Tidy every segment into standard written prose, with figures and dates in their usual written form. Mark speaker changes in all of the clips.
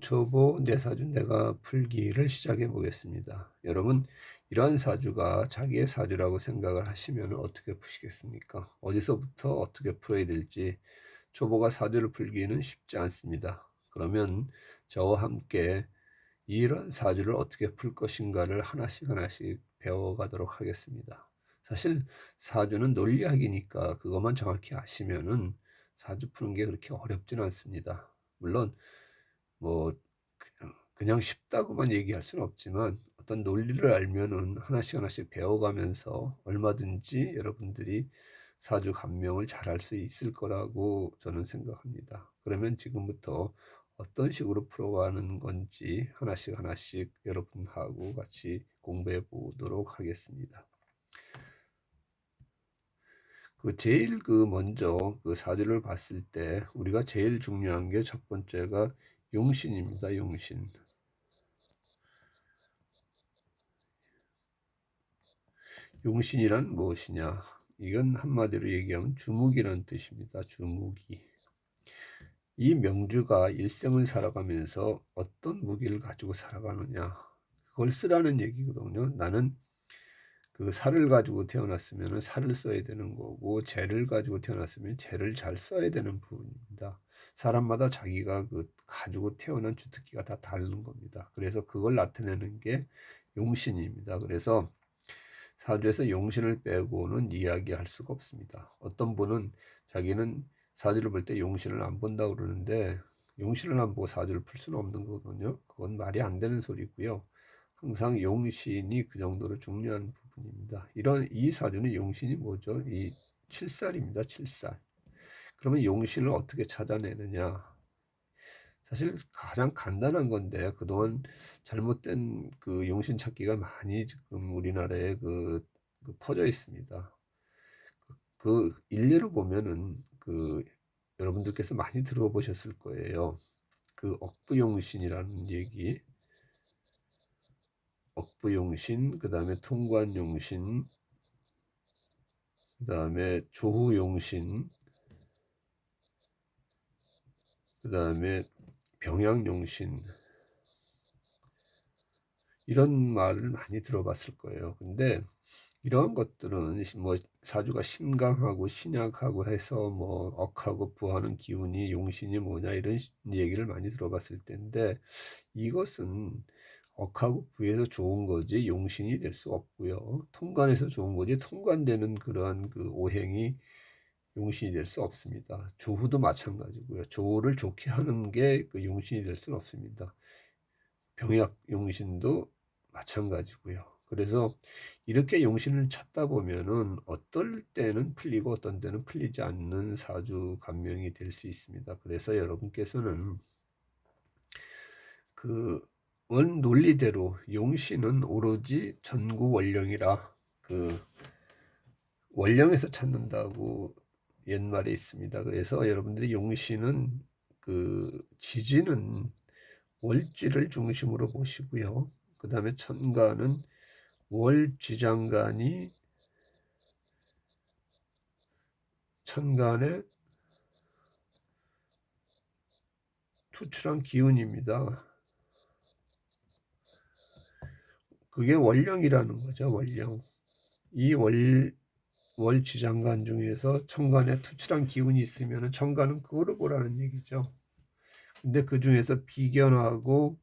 Speaker 1: 초보 내 사주 내가 풀기를 시작해 보겠습니다. 여러분, 이러한 사주가 자기의 사주라고 생각을 하시면 어떻게 푸시겠습니까? 어디서부터 어떻게 풀어야 될지 초보가 사주를 풀기는 쉽지 않습니다. 그러면 저와 함께 이런 사주를 어떻게 풀 것인가를 하나씩 하나씩 배워가도록 하겠습니다. 사실 사주는 논리학이니까 그것만 정확히 아시면은 사주 푸는 게 그렇게 어렵지는 않습니다. 물론 뭐 그냥 쉽다고만 얘기할 수는 없지만 어떤 논리를 알면은 하나씩 하나씩 배워가면서 얼마든지 여러분들이 사주 감명을 잘할 수 있을 거라고 저는 생각합니다. 그러면 지금부터 어떤 식으로 풀어가는 건지 하나씩 하나씩 여러분하고 같이 공부해 보도록 하겠습니다. 제일 먼저 사주를 봤을 때 우리가 제일 중요한 게 첫 번째가 용신입니다. 용신. 용신이란 무엇이냐? 이건 한마디로 얘기하면 주무기라는 뜻입니다. 주무기. 이 명주가 일생을 살아가면서 어떤 무기를 가지고 살아가느냐? 그걸 쓰라는 얘기거든요. 나는 살을 가지고 태어났으면 살을 써야 되는 거고, 재를 가지고 태어났으면 재를 잘 써야 되는 부분입니다. 사람마다 자기가 가지고 태어난 주특기가 다 다른 겁니다. 그래서 그걸 나타내는 게 용신입니다. 그래서 사주에서 용신을 빼고는 이야기할 수가 없습니다. 어떤 분은 자기는 사주를 볼 때 용신을 안 본다고 그러는데 용신을 안 보고 사주를 풀 수는 없는 거거든요. 그건 말이 안 되는 소리고요. 항상 용신이 그 정도로 중요한 부분입니다. 이 사주는 용신이 뭐죠? 이 칠살입니다. 칠살. 그러면 용신을 어떻게 찾아내느냐? 사실 가장 간단한 건데 그동안 잘못된 용신 찾기가 많이 지금 우리나라에 퍼져 있습니다. 일례로 보면은 여러분들께서 많이 들어보셨을 거예요. 억부용신이라는 얘기, 억부용신, 그 다음에 통관용신, 그 다음에 조후용신, 그 다음에 병양용신, 이런 말을 많이 들어봤을 거예요. 근데 이러한 것들은 뭐 사주가 신강하고 신약하고 해서 뭐 억하고 부하는 기운이 용신이 뭐냐 이런 얘기를 많이 들어봤을 텐데 이것은 억하고 부에서 좋은 거지 용신이 될 수 없고요. 통관에서 좋은 거지 통관되는 그러한 오행이 용신이 될 수 없습니다. 조후도 마찬가지고요. 조후를 좋게 하는 게 용신이 될 수는 없습니다. 병약 용신도 마찬가지고요. 그래서 이렇게 용신을 찾다 보면은 어떨 때는 풀리고 어떤 때는 풀리지 않는 사주 감명이 될 수 있습니다. 그래서 여러분께서는 원 논리대로 용신은 오로지 전구원령이라 원령에서 찾는다고 옛말에 있습니다. 그래서 여러분들이 용신은 지지는 월지를 중심으로 보시고요. 그 다음에 천간은 월지장간이 천간에 투출한 기운입니다. 그게 월령이라는 거죠. 월령. 이 월지장간 중에서 천간에 투출한 기운이 있으면 천간은 그거를 보라는 얘기죠. 근데 그 중에서 비견하고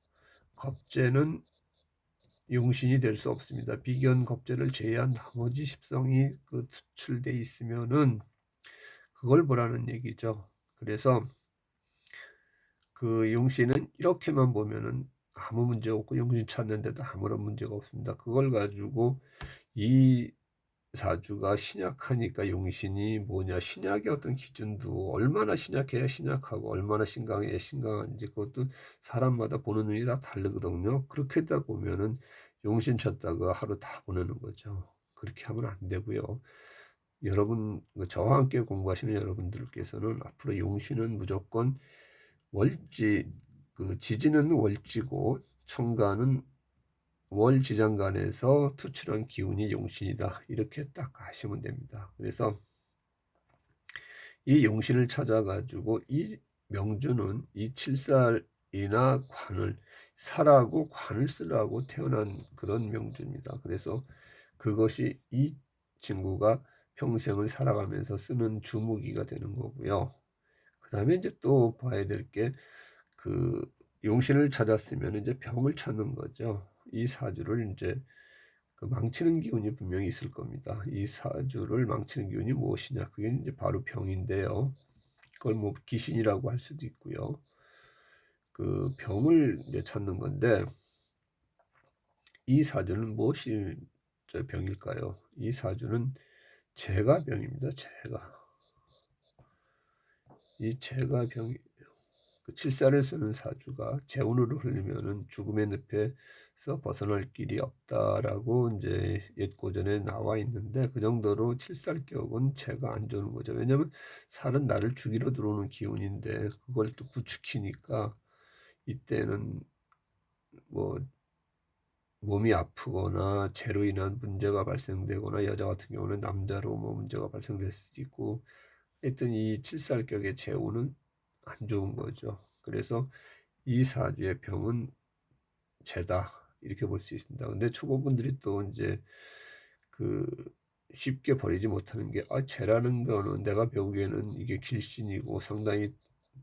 Speaker 1: 겁재는 용신이 될 수 없습니다. 비견 겁재를 제외한 나머지 십성이 투출돼 있으면은 그걸 보라는 얘기죠. 그래서 용신은 이렇게만 보면은 아무 문제 없고 용신 찾는데도 아무런 문제가 없습니다. 그걸 가지고 이 사주가 신약하니까 용신이 뭐냐, 신약의 어떤 기준도 얼마나 신약해야 신약하고 얼마나 신강해야 신강한지 그것도 사람마다 보는 눈이 다 다르거든요. 그렇게 하다 보면은 용신 찾다가 하루 다 보내는 거죠. 그렇게 하면 안 되고요. 여러분, 저와 함께 공부하시는 여러분들께서는 앞으로 용신은 무조건 월지, 지지는 월지고 천간은 월지장간에서 투출한 기운이 용신이다. 이렇게 딱 아시면 됩니다. 그래서 이 용신을 찾아가지고 이 명주는 이 칠살 관을 살하고 관을 쓰라고 태어난 그런 명주입니다. 그래서 그것이 이 친구가 평생을 살아가면서 쓰는 주무기가 되는 거고요. 그 다음에 이제 또 봐야 될 게 그 용신을 찾았으면 이제 병을 찾는 거죠. 이 사주를 이제 그 망치는 기운이 분명히 있을 겁니다. 이 사주를 망치는 기운이 무엇이냐? 그게 이제 바로 병인데요. 그걸 뭐 귀신이라고 할 수도 있고요. 그 병을 이제 찾는 건데 이 사주는 무엇이 저 병일까요? 이 사주는 재가 병입니다. 재가. 이 재가 병이 그 칠사를 쓰는 사주가 재운으로 흐르면은 죽음의 늪에서 벗어날 길이 없다라고 이제 옛고전에 나와 있는데 그 정도로 칠살격은 재가 안 좋은 거죠. 왜냐하면 살은 나를 죽이러 들어오는 기운인데 그걸 또 부추기니까 이때는 뭐 몸이 아프거나 재로 인한 문제가 발생되거나 여자 같은 경우는 남자로 뭐 문제가 발생될 수도 있고 하여튼 이 칠살격의 재운은 안 좋은 거죠. 그래서 이 사주의 병은 재다 이렇게 볼 수 있습니다. 근데 초보분들이 또 이제 그 쉽게 버리지 못하는 게 재라는 거는 내가 배우기에는 이게 길신이고 상당히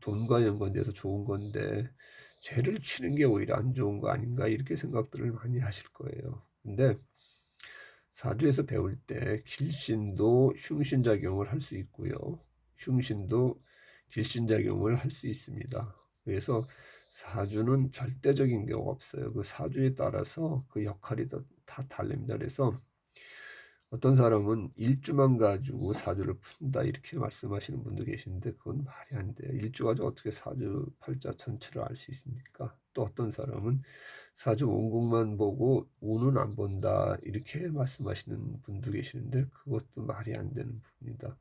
Speaker 1: 돈과 연관돼서 좋은 건데 재를 치는 게 오히려 안 좋은 거 아닌가 이렇게 생각들을 많이 하실 거예요. 근데 사주에서 배울 때 길신도 흉신작용을 할 수 있고요. 흉신도 길신작용을 할 수 있습니다. 그래서 사주는 절대적인 경우가 없어요. 그 사주에 따라서 그 역할이 다 다릅니다. 그래서 어떤 사람은 일주만 가지고 사주를 푼다 이렇게 말씀하시는 분도 계신데 그건 말이 안 돼요. 일주 가지고 어떻게 사주 팔자 전체를 알 수 있습니까? 또 어떤 사람은 사주 원국만 보고 운은 안 본다 이렇게 말씀하시는 분도 계시는데 그것도 말이 안 되는 부분이다.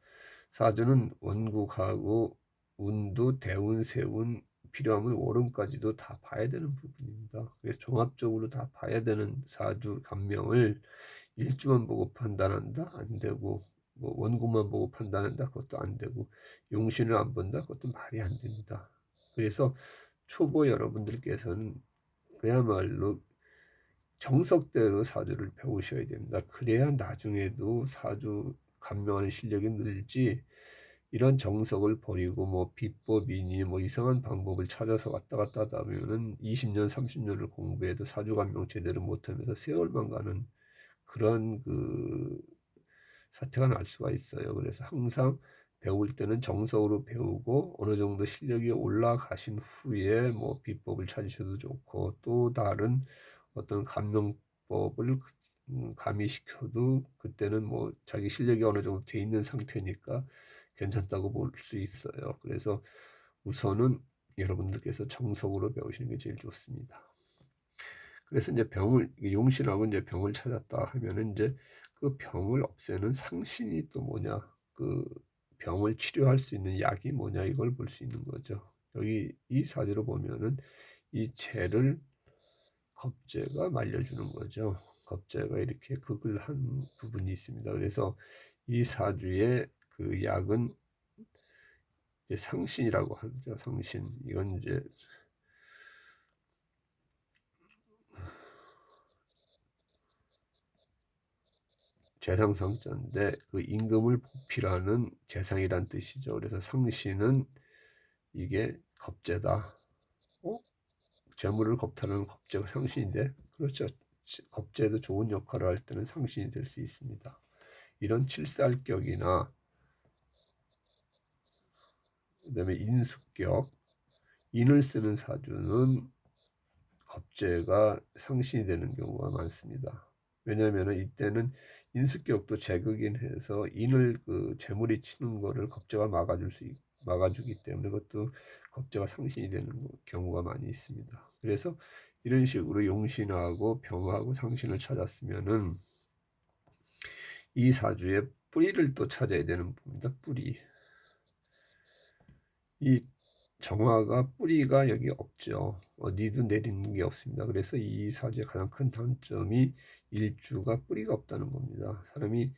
Speaker 1: 사주는 원국하고 운도 대운, 세운, 필요하면 월운까지도 다 봐야 되는 부분입니다. 그래서 종합적으로 다 봐야 되는 사주 감명을 일주만 보고 판단한다? 안 되고 뭐 원고만 보고 판단한다? 그것도 안 되고 용신을 안 본다? 그것도 말이 안 됩니다. 그래서 초보 여러분들께서는 그야말로 정석대로 사주를 배우셔야 됩니다. 그래야 나중에도 사주 감명하는 실력이 늘지 이런 정석을 버리고 뭐 비법이니 뭐 이상한 방법을 찾아서 왔다 갔다 하다 보면은 20년, 30년을 공부해도 사주 감명 제대로 못하면서 세월만 가는 그런 그 사태가 날 수가 있어요. 그래서 항상 배울 때는 정석으로 배우고 어느 정도 실력이 올라가신 후에 뭐 비법을 찾으셔도 좋고 또 다른 어떤 감명법을 가미시켜도 그때는 뭐 자기 실력이 어느 정도 돼 있는 상태니까 괜찮다고 볼 수 있어요. 그래서 우선은 여러분들께서 정석으로 배우시는 게 제일 좋습니다. 그래서 이제 병을 용신하고 이제 병을 찾았다 하면은 이제 그 병을 없애는 상신이 또 뭐냐, 그 병을 치료할 수 있는 약이 뭐냐 이걸 볼 수 있는 거죠. 여기 이 사주로 보면은 이 재를 겁재가 말려주는 거죠. 겁재가 이렇게 극을 한 부분이 있습니다. 그래서 이 사주의 그 약은 이제 상신이라고 하죠. 상신. 이건 이제 재상상자인데 그 임금을 보필하는 재상이란 뜻이죠. 그래서 상신은 이게 겁재다. 재물을 겁탈하는 겁재가 상신인데 그렇죠. 겁재도 좋은 역할을 할 때는 상신이 될 수 있습니다. 이런 칠살격이나 그다음에 인수격, 인을 쓰는 사주는 겁재가 상신이 되는 경우가 많습니다. 왜냐하면 이때는 인수격도 재극인 해서 인을 그 재물이 치는 거를 겁재가 막아주기 때문에 그것도 겁재가 상신이 되는 경우가 많이 있습니다. 그래서 이런 식으로 용신하고 병하고 상신을 찾았으면은 이 사주의 뿌리를 또 찾아야 되는 부분입니다. 뿌리. 이 정화가 뿌리가 여기 없죠. 어디도 내리는 게 없습니다. 그래서 이 사주의 가장 큰 단점이 일주가 뿌리가 없다는 겁니다. 사람이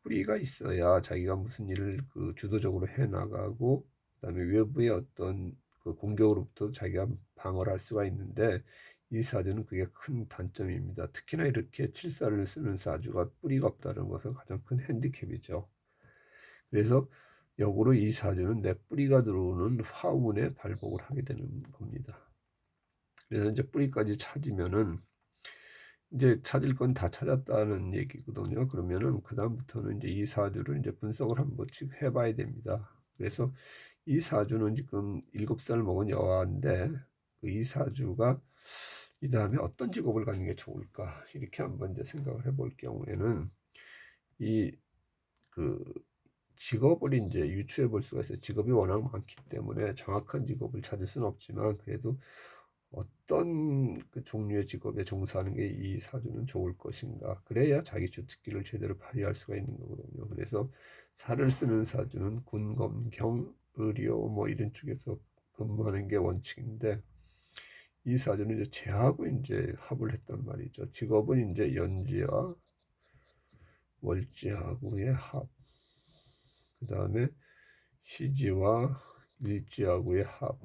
Speaker 1: 뿌리가 있어야 자기가 무슨 일을 그 주도적으로 해 나가고 그다음에 외부의 어떤 그 공격으로부터 자기가 방어를 할 수가 있는데 이 사주는 그게 큰 단점입니다. 특히나 이렇게 칠사를 쓰는 사주가 뿌리가 없다는 것은 가장 큰 핸디캡이죠. 그래서 역으로 이 사주는 내 뿌리가 들어오는 화운에 발복을 하게 되는 겁니다. 그래서 이제 뿌리까지 찾으면은 이제 찾을 건 다 찾았다는 얘기거든요. 그러면은 그다음부터는 이제 이 사주를 이제 분석을 한 번씩 해봐야 됩니다. 그래서 이 사주는 지금 7살 먹은 여아인데 이 사주가 이 다음에 어떤 직업을 갖는 게 좋을까 이렇게 한번 이제 생각을 해볼 경우에는 이 그 직업을 이제 유추해 볼 수가 있어요. 직업이 워낙 많기 때문에 정확한 직업을 찾을 수는 없지만 그래도 어떤 그 종류의 직업에 종사하는 게 이 사주는 좋을 것인가. 그래야 자기 주특기를 제대로 발휘할 수가 있는 거거든요. 그래서 살을 쓰는 사주는 군, 검, 경, 의료 뭐 이런 쪽에서 근무하는 게 원칙인데 이 사주는 이제 재하고 이제 합을 했단 말이죠. 직업은 이제 연지와 월지하고의 합. 그 다음에 시지와 일지하고의 합.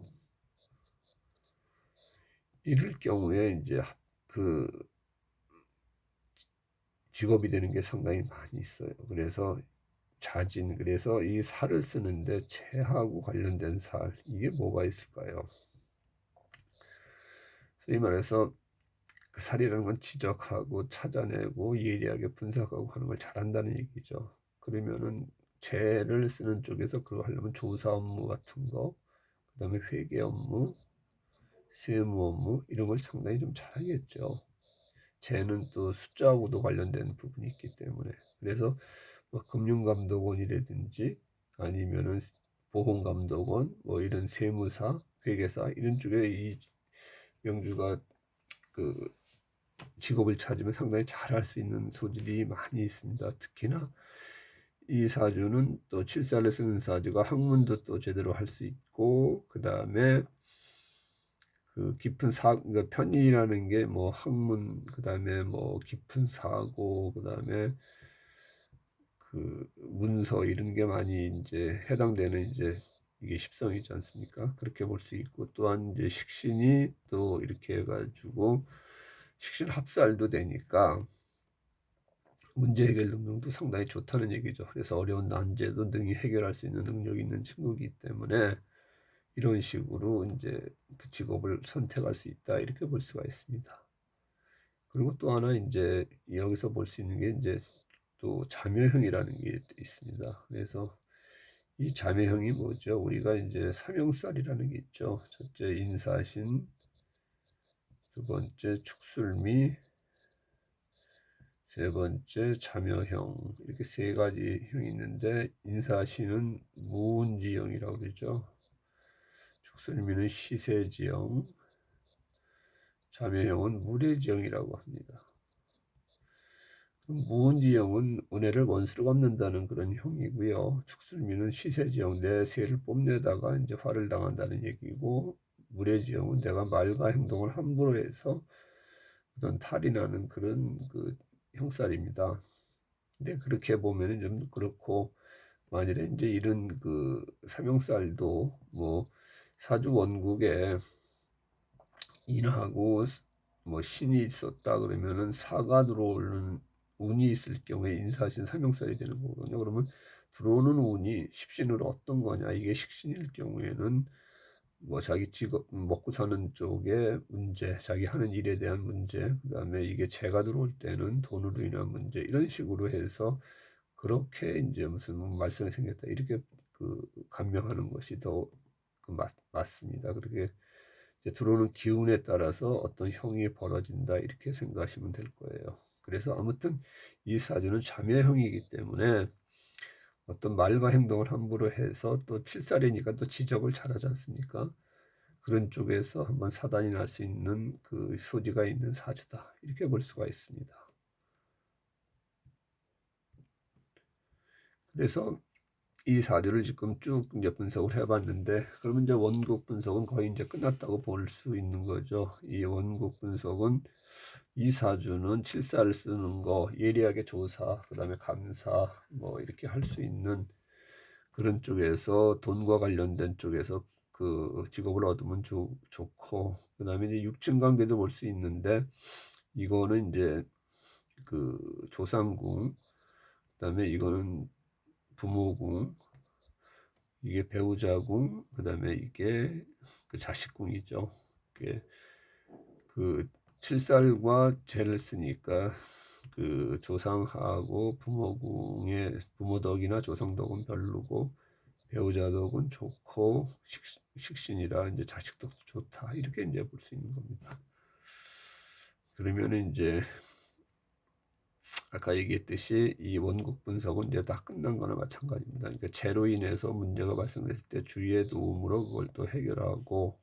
Speaker 1: 이럴 경우에 이제 그 직업이 되는 게 상당히 많이 있어요. 그래서 자진, 그래서 이 살을 쓰는데 재하고 관련된 살, 이게 뭐가 있을까요? 소위 말해서 그 살이라는 건 지적하고 찾아내고 예리하게 분석하고 하는 걸 잘한다는 얘기죠. 그러면은 재를 쓰는 쪽에서 그거 하려면 조사 업무 같은 거, 그 다음에 회계 업무, 세무 업무 이런 걸 상당히 좀 잘하겠죠. 재는 또 숫자하고도 관련된 부분이 있기 때문에 그래서 뭐 금융감독원이라든지 아니면은 보험감독원 뭐 이런 세무사, 회계사 이런 쪽에 이 명주가 그 직업을 찾으면 상당히 잘할 수 있는 소질이 많이 있습니다. 특히나 이 사주는 또 칠살을 쓰는 사주가 학문도 또 제대로 할 수 있고 그 다음에 그 깊은 그러니까 편의라는 게 뭐 학문 그 다음에 뭐 깊은 사고 그 다음에 그 문서 이런 게 많이 이제 해당되는 이제 이게 십성이지 않습니까? 그렇게 볼 수 있고 또한 이제 식신이 또 이렇게 해가지고 식신 합살도 되니까 문제 해결 능력도 상당히 좋다는 얘기죠. 그래서 어려운 난제도 능히 해결할 수 있는 능력이 있는 친구이기 때문에 이런 식으로 이제 그 직업을 선택할 수 있다 이렇게 볼 수가 있습니다. 그리고 또 하나 이제 여기서 볼 수 있는 게 이제 또 자묘형이라는 게 있습니다. 그래서 이 자매형이 뭐죠? 우리가 이제 삼형살이라는 게 있죠. 첫째 인사신, 두 번째 축술미, 세 번째 자묘형 이렇게 세 가지 형이 있는데 인사신은 무운지형이라고 그러죠. 축술미는 시세지형, 자묘형은 무례지형이라고 합니다. 무운지형은 은혜를 원수로 갚는다는 그런 형이고요. 축술미는 시세지형 내 세를 뽐내다가 이제 화를 당한다는 얘기고 무례지형은 내가 말과 행동을 함부로 해서 어떤 탈이 나는 그런 그 형살입니다. 근데 그렇게 보면은 좀 그렇고 만일에 이제 이런 그 삼형살도 뭐 사주 원국에 인하고 뭐 신이 있었다 그러면은 사가 들어오는 운이 있을 경우에 인사신 삼형살이 되는 거거든요. 그러면 들어오는 운이 십신으로 어떤 거냐 이게 식신일 경우에는 뭐 자기 직업 먹고 사는 쪽에 문제, 자기 하는 일에 대한 문제, 그다음에 이게 재가 들어올 때는 돈으로 인한 문제 이런 식으로 해서 그렇게 이제 무슨 말썽이 생겼다 이렇게 그 간명하는 것이 더 맞습니다. 그렇게 이제 들어오는 기운에 따라서 어떤 형이 벌어진다 이렇게 생각하시면 될 거예요. 그래서 아무튼 이 사주는 자매형이기 때문에 어떤 말과 행동을 함부로 해서 또 칠살이니까 또 지적을 잘하지 않습니까? 그런 쪽에서 한번 사단이 날 수 있는 그 소지가 있는 사주다 이렇게 볼 수가 있습니다. 그래서 이 사주를 지금 쭉 이제 분석을 해봤는데 그러면 이제 원국 분석은 거의 이제 끝났다고 볼 수 있는 거죠. 이 원국 분석은 이 사주는 칠사를 쓰는 거 예리하게 조사 그다음에 감사 뭐 이렇게 할 수 있는 그런 쪽에서 돈과 관련된 쪽에서 그 직업을 얻으면 좋고, 그다음에 이제 육친 관계도 볼 수 있는데, 이거는 이제 그 조상궁, 그다음에 이거는 부모궁, 이게 배우자궁, 그다음에 이게 그 자식궁이죠. 이게 그 칠살과 재를 쓰니까 그 조상하고 부모궁의 부모덕이나 조상덕은 별로고, 배우자덕은 좋고, 식신이라 이제 자식덕도 좋다, 이렇게 이제 볼 수 있는 겁니다. 그러면 이제 아까 얘기했듯이 이 원국 분석은 이제 다 끝난 거나 마찬가지입니다. 그러니까 재로 인해서 문제가 발생했을 때 주위의 도움으로 그걸 또 해결하고,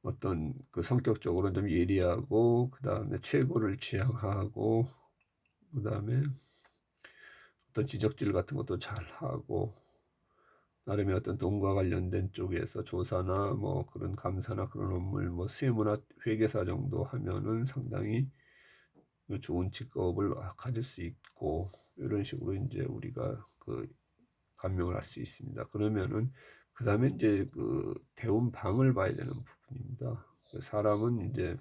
Speaker 1: 어떤 그 성격적으로 좀 예리하고, 그 다음에 최고를 지향하고, 그 다음에 어떤 지적질 같은 것도 잘 하고, 나름의 어떤 돈과 관련된 쪽에서 조사나 뭐 그런 감사나 그런 업무를 뭐 세무나 회계사 정도 하면은 상당히 좋은 직업을 가질 수 있고, 이런 식으로 이제 우리가 그 감명을 할 수 있습니다. 그러면은 그 다음에 이제 그 대운 방을 봐야 되는 부분입니다. 사람은 이제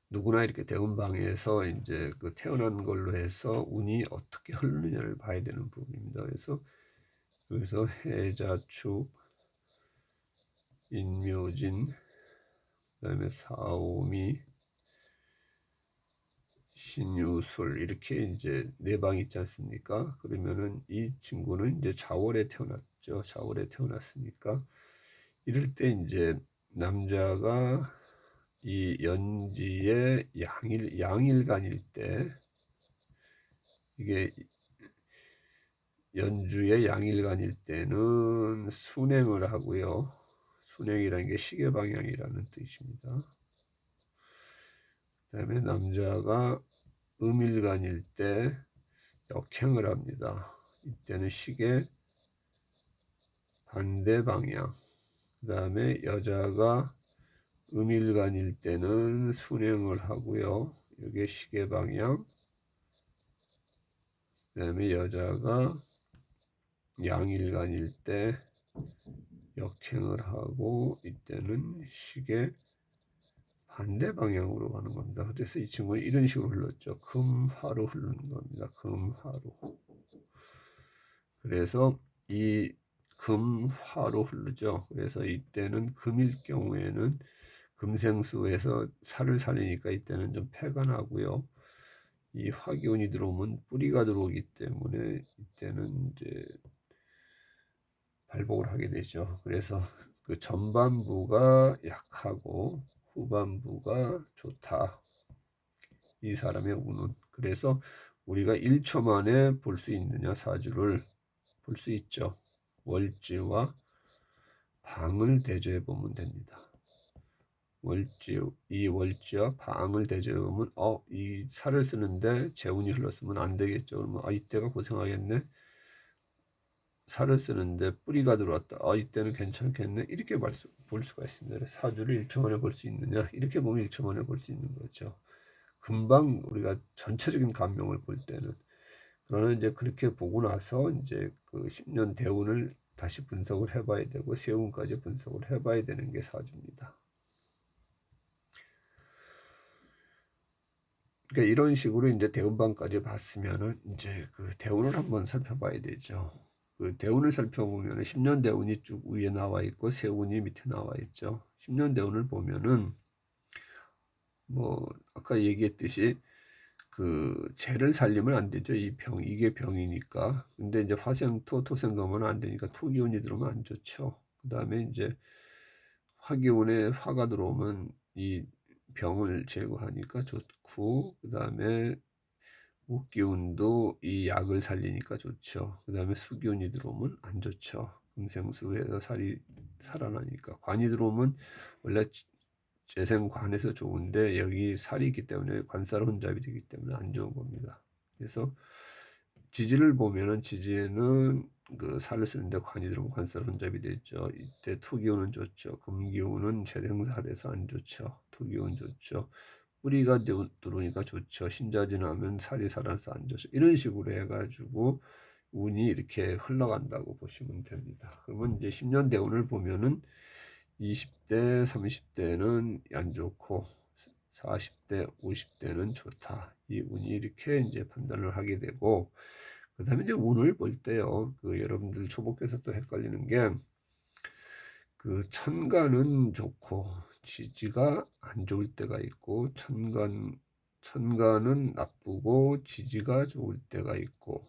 Speaker 1: 누구나 이렇게 대운 방에서 이제 그 태어난 걸로 해서 운이 어떻게 흐르느냐를 봐야 되는 부분입니다. 그래서 여기서 해자축, 인묘진, 그다음에 사오미, 신유술, 이렇게 이제 네 방이 있지 않습니까? 그러면은 이 친구는 이제 자월에 태어났죠. 자월에 태어났으니까 이럴 때 이제 남자가 이 연지의 양일간일 때, 이게 연주의 양일간일 때는 순행을 하고요. 순행이라는 게 시계 방향이라는 뜻입니다. 그다음에 남자가 음일간일 때 역행을 합니다. 이때는 시계 반대 방향. 그 다음에 여자가 음일간일 때는 순행을 하고요. 이게 시계 방향. 그 다음에 여자가 양일간일 때 역행을 하고, 이때는 시계 반대 방향으로 가는 겁니다. 그래서 이 친구는 이런 식으로 흘렀죠. 금화로 흐르는 겁니다. 금화로. 그래서 이 금화로 흐르죠. 그래서 이때는 금일 경우에는 금생수에서 살을 살리니까 이때는 좀 패가 나고요. 이 화기운이 들어오면 뿌리가 들어오기 때문에 이때는 이제 발복을 하게 되죠. 그래서 그 전반부가 약하고 후반부가 좋다, 이 사람의 운은. 그래서 우리가 1초 만에 볼 수 있느냐, 사주를 볼 수 있죠. 월지와 방을 대조해 보면 됩니다. 이 월지와 방을 대조해 보면 이 살을 쓰는데 재운이 흘렀으면 안 되겠죠. 그러면 이때가 고생하겠네. 살을 쓰는데 뿌리가 들어왔다. 이때는 괜찮겠네. 이렇게 볼 수가 있습니다. 사주를 1초 만에 볼 수 있느냐, 이렇게 보면 1초 만에 볼 수 있는 거죠. 금방 우리가 전체적인 감명을 볼 때는. 그러나 이제 그렇게 보고 나서 이제 그 10년 대운을 다시 분석을 해봐야 되고, 세운까지 분석을 해봐야 되는 게 사주입니다. 그러니까 이런 식으로 이제 대운방까지 봤으면은 이제 그 대운을 한번 살펴봐야 되죠. 그 대운을 살펴보면은 10년 대운이 쭉 위에 나와 있고 세운이 밑에 나와 있죠. 10년 대운을 보면은 뭐 아까 얘기했듯이 그 재를 살리면 안 되죠. 이게 병이니까. 근데 이제 화생토, 토생금은 안 되니까 토기운이 들어오면 안 좋죠. 그 다음에 이제 화기운에 화가 들어오면 이 병을 제거하니까 좋고, 그 다음에 목기운도 이 약을 살리니까 좋죠. 그 다음에 수기운이 들어오면 안 좋죠. 금생수에서 살이 살아나니까. 관이 들어오면 원래 재생관에서 좋은데 여기 살이 있기 때문에 관살 혼잡이 되기 때문에 안 좋은 겁니다. 그래서 지지를 보면은 지지에는 그 살을 쓰는데 관이 들어오면 관살 혼잡이 되죠. 이때 토기운은 좋죠. 금기운은 재생살에서 안 좋죠. 토기운 좋죠. 뿌리가 들어오니까 좋죠. 신자진하면 살이 살아서 안 좋죠. 이런 식으로 해가지고 운이 이렇게 흘러간다고 보시면 됩니다. 그러면 이제 10년 대운을 보면은 20대, 30대는 안 좋고 40대, 50대는 좋다. 이 운이 이렇게 이제 판단을 하게 되고, 그 다음에 이제 운을 볼 때요, 여러분들 초보께서 또 헷갈리는 게, 천간은 좋고 지지가 안 좋을 때가 있고, 천간은 나쁘고 지지가 좋을 때가 있고,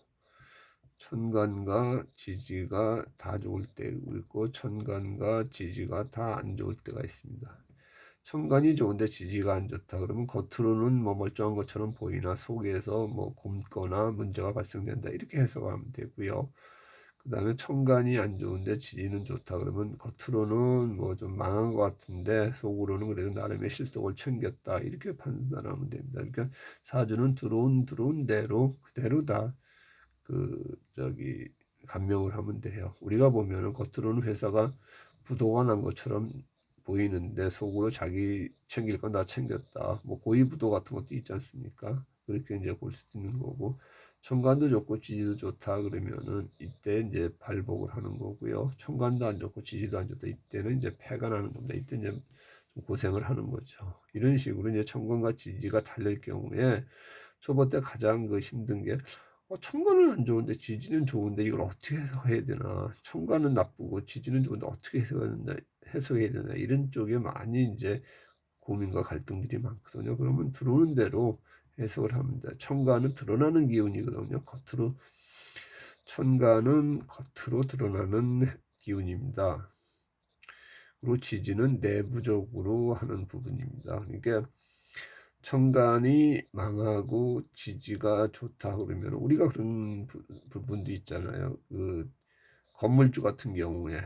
Speaker 1: 천간과 지지가 다 좋을 때 있고, 천간과 지지가 다 안 좋을 때가 있습니다. 천간이 좋은데 지지가 안 좋다 그러면 겉으로는 뭐 멀쩡한 것처럼 보이나 속에서 뭐 굼거나 문제가 발생된다, 이렇게 해석하면 되고요. 그 다음에 천간이 안 좋은데 지지는 좋다 그러면 겉으로는 뭐 좀 망한 것 같은데 속으로는 그래도 나름의 실속을 챙겼다, 이렇게 판단하면 됩니다. 그러니까 사주는 들어온 대로 그대로 다 감명을 하면 돼요. 우리가 보면은 겉으로는 회사가 부도가 난 것처럼 보이는데 속으로 자기 챙길 건 다 챙겼다, 뭐 고위부도 같은 것도 있지 않습니까? 그렇게 이제 볼 수도 있는 거고, 천간도 좋고 지지도 좋다 그러면은 이때 이제 발복을 하는 거고요. 천간도 안 좋고 지지도 안 좋다, 이때는 이제 패가 나는 겁니다. 이때 이제 좀 고생을 하는 거죠. 이런 식으로 이제 천간과 지지가 달릴 경우에 초보 때 가장 힘든 게, 천간은 안 좋은데 지지는 좋은데 이걸 어떻게 해석해야 되나, 천간은 나쁘고 지지는 좋은데 어떻게 해석해야 되나, 이런 쪽에 많이 이제 고민과 갈등들이 많거든요. 그러면 들어오는 대로 해석을 합니다. 천간은 드러나는 기운이거든요. 천간은 겉으로 드러나는 기운입니다. 그리고 지지는 내부적으로 하는 부분입니다. 그러니까 천간이 망하고 지지가 좋다 그러면 우리가 그런 부분도 있잖아요. 건물주 같은 경우에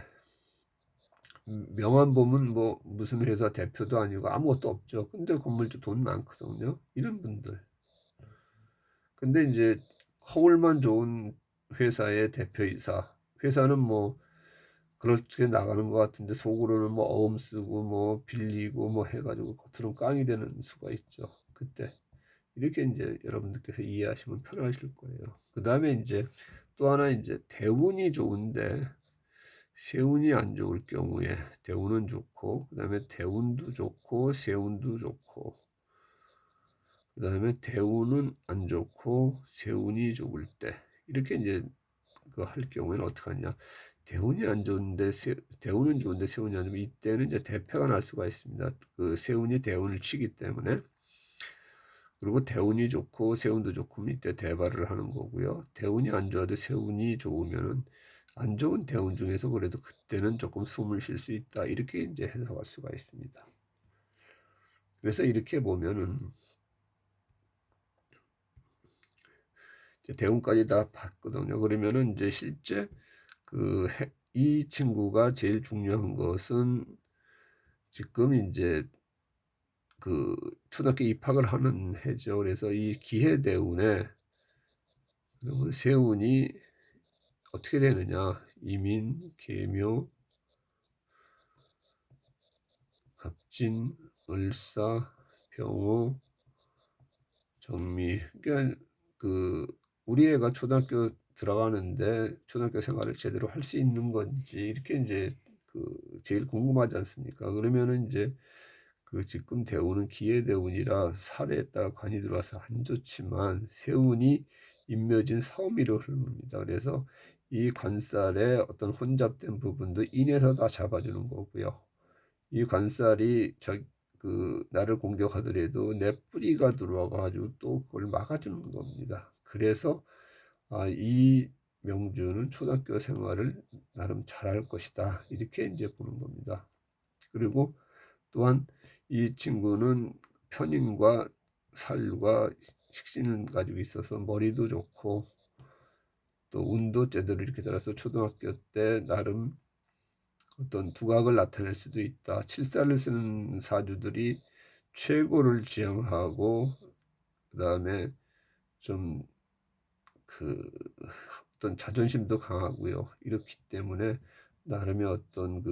Speaker 1: 명함 보면 뭐 무슨 회사 대표도 아니고 아무것도 없죠. 근데 건물주 돈 많거든요. 이런 분들. 근데 이제 허울만 좋은 회사의 대표이사, 회사는 뭐 그렇게 나가는 것 같은데 속으로는 뭐 어음 쓰고 뭐 빌리고 뭐 해가지고 겉으로는 깡이 되는 수가 있죠. 그때 이렇게 이제 여러분들께서 이해하시면 편하실 거예요. 그 다음에 이제 또 하나, 이제 대운이 좋은데 세운이 안 좋을 경우에, 대운은 좋고 그 다음에 대운도 좋고 세운도 좋고, 그 다음에 대운은 안 좋고 세운이 좋을 때, 이렇게 이제 할 경우에는 어떻게 하냐, 대운이 안 좋은데 대운은 좋은데 세운이 안 좋으면 이때는 이제 대패가 날 수가 있습니다. 세운이 대운을 치기 때문에. 그리고 대운이 좋고 세운도 좋고 이때 대발을 하는 거고요. 대운이 안 좋아도 세운이 좋으면은 안 좋은 대운 중에서 그래도 그때는 조금 숨을 쉴 수 있다, 이렇게 이제 해석할 수가 있습니다. 그래서 이렇게 보면은 이제 대운까지 다 봤거든요. 그러면은 이제 실제 이 친구가 제일 중요한 것은 지금 이제 초등학교 입학을 하는 해죠. 그래서 이 기해대운에 그러면 세운이 어떻게 되느냐, 이민, 계묘, 갑진, 을사, 병호, 정미. 그러니까 우리 애가 초등학교 들어가는데 초등학교 생활을 제대로 할 수 있는 건지, 이렇게 이제 제일 궁금하지 않습니까? 그러면은 이제 지금 대운은 기해대운이라 살에다가 관이 들어와서 안 좋지만 세운이 임묘진 사오미로 흐릅니다. 그래서 이 관살의 어떤 혼잡된 부분도 인해서 다 잡아주는 거고요. 이 관살이 나를 공격하더라도 내 뿌리가 들어와 가지고 또 그걸 막아주는 겁니다. 그래서 이 명주는 초등학교 생활을 나름 잘할 것이다, 이렇게 이제 보는 겁니다. 그리고 또한 이 친구는 편인과 살과 식신을 가지고 있어서 머리도 좋고 또 운도 제대로 이렇게 들어서 초등학교 때 나름 어떤 두각을 나타낼 수도 있다. 칠살을 쓰는 사주들이 최고를 지향하고 그 다음에 좀 어떤 자존심도 강하고요. 이렇기 때문에 나름의 어떤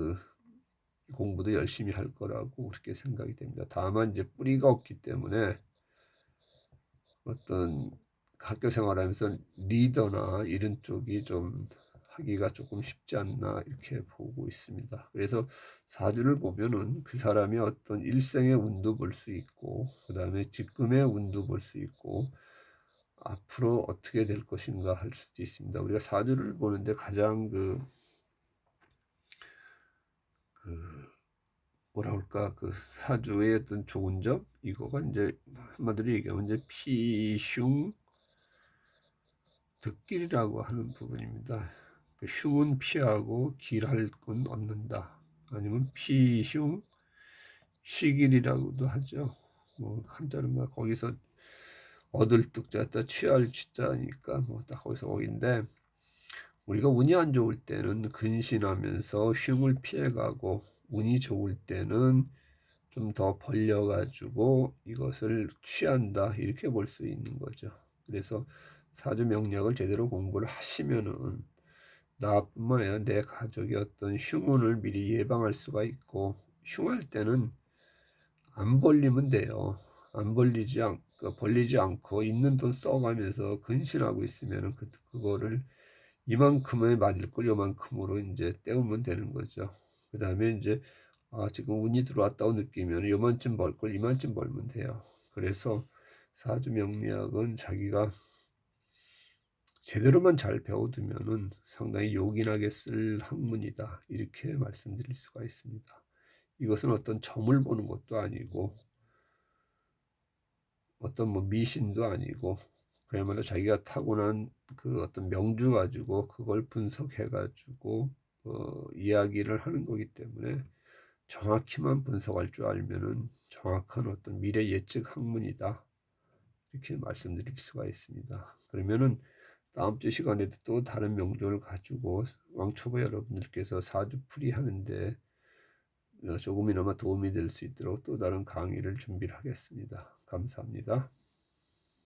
Speaker 1: 공부도 열심히 할 거라고 그렇게 생각이 됩니다. 다만 이제 뿌리가 없기 때문에 어떤 학교 생활하면서 리더나 이런 쪽이 좀 하기가 조금 쉽지 않나 이렇게 보고 있습니다. 그래서 사주를 보면은 그 사람이 어떤 일생의 운도 볼 수 있고 그다음에 지금의 운도 볼 수 있고 앞으로 어떻게 될 것인가 할 수도 있습니다. 우리가 사주를 보는데 가장 뭐라 그럴까 그 사주의 어떤 좋은 점 이거가 이제 한마디로 얘기하면 이제 피흉 득길이라고 하는 부분입니다. 그 흉은 피하고 길할 건 얻는다. 아니면 피흉 취길이라고도 하죠. 뭐 한자는 거기서 얻을 득자다 취할 취자니까 뭐 딱 거기서 거긴데 우리가 운이 안 좋을 때는 근신하면서 흉을 피해가고 운이 좋을 때는 좀 더 벌려가지고 이것을 취한다 이렇게 볼 수 있는 거죠. 그래서 사주 명리학을 제대로 공부를 하시면은 나뿐만 아니라 내 가족의 어떤 흉운을 미리 예방할 수가 있고 흉할 때는 안 벌리면 돼요. 안 벌리지 않고 있는 돈 써가면서 근신하고 있으면은 그거를 이만큼에 맞을 걸 요만큼으로 이제 때우면 되는 거죠. 그 다음에 이제 지금 운이 들어왔다고 느끼면 요만큼 벌 걸 이만큼 벌면 돼요. 그래서 사주 명리학은 자기가 제대로만 잘 배워두면은 상당히 요긴하게 쓸 학문이다. 이렇게 말씀드릴 수가 있습니다. 이것은 어떤 점을 보는 것도 아니고 어떤 뭐 미신도 아니고 그야말로 자기가 타고난 그 어떤 명주 가지고 그걸 분석해 가지고 이야기를 하는 거기 때문에 정확히만 분석할 줄 알면은 정확한 어떤 미래 예측 학문이다. 이렇게 말씀드릴 수가 있습니다. 그러면은 다음 주 시간에도 또 다른 명조를 가지고 왕초보 여러분들께서 사주풀이 하는데 조금이나마 도움이 될 수 있도록 또 다른 강의를 준비를 하겠습니다. 감사합니다.